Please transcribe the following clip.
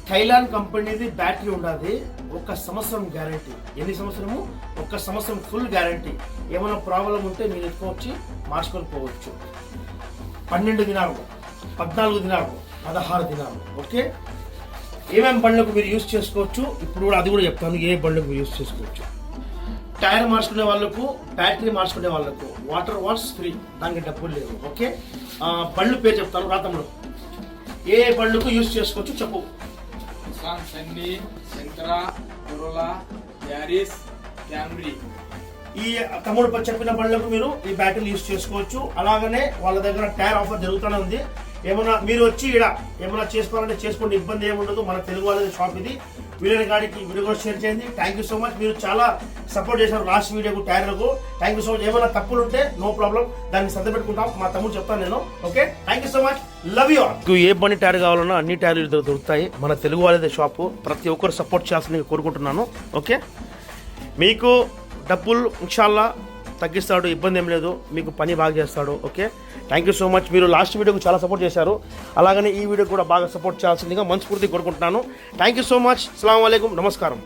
Thailand కంపెనీది battery ఉన్నది 1 సంవత్సరం గ్యారంటీ. ఎన్ని సంవత్సరము? 1 సంవత్సరం ఫుల్ గ్యారంటీ. ఏమైనా ప్రాబ్లం ఉంటే మీరు ఎత్తుకొచ్చి మార్చుకొని పోవచ్చు. 12 దినాలు, 14 దినాలు, 16 దినాలు. ఓకే, ఏమేమి బండ్లకు మీరు యూజ్ చేసుకోవచ్చు ఇప్పుడు కూడా అది కూడా చెప్తాను. ఏ బండ్లకు మీరు యూజ్ చేసుకోవచ్చు. టైర్ మార్చుకునే వాళ్ళకు, బ్యాటరీ మార్చుకునే వాళ్ళకు వాటర్ వాష్ ఫ్రీ, దానికి డబ్బులు లేవు. ఓకే, బండ్లు పేరు చెప్తాను రాతంలో. ఏ బండ్లకు యూజ్ చేసుకోవచ్చు చెప్పు. Sunny, Sentra, Corolla, Yaris, Camry. ఈ తమ్ముడు చెప్పిన బండ్లకు మీరు ఈ బ్యాటరీలు యూజ్ చేసుకోవచ్చు. అలాగనే వాళ్ళ దగ్గర టైర్ ఆఫర్ జరుగుతూనే ఉంది. ఏమైనా మీరు వచ్చి ఇక్కడ ఏమైనా చేసుకోవాలంటే చేసుకోండి, ఇబ్బంది ఏముండదు. మన తెలుగు వాళ్ళది షాప్ ఇది. వీలైన కాడికి వీడియో కూడా షేర్ చేయండి. Thank you so much. మీరు చాలా సపోర్ట్ చేశారు లాస్ట్ వీడియోకు, టైర్లకు. Thank you so much. ఏమైనా తప్పులు ఉంటే నో ప్రాబ్లం, దాన్ని సర్ద పెట్టుకుంటాం. మా తమ్ముడు చెప్తాను నేను. Okay, thank you so much. Love you all. ఏ బండి టైర్ కావాలన్నా అన్ని టైర్లు దొరుకుతాయి. మన తెలుగు వాళ్ళది షాపు. ప్రతి ఒక్కరు సపోర్ట్ చేయాల్సింది కోరుకుంటున్నాను. ఓకే, మీకు డబ్బులు ఇన్షాల్లా తగ్గిస్తాడు, ఇబ్బంది ఏం లేదు. మీకు పని బాగా చేస్తాడు. Okay, thank you so much. మీరు లాస్ట్ వీడియోకి చాలా సపోర్ట్ చేశారు. అలాగనే ఈ వీడియో కూడా బాగా సపోర్ట్ చేయాల్సిందిగా మనస్ఫూర్తిగా కోరుకుంటున్నాను. Thank you so much. అస్సలాము అలైకుం, నమస్కారం.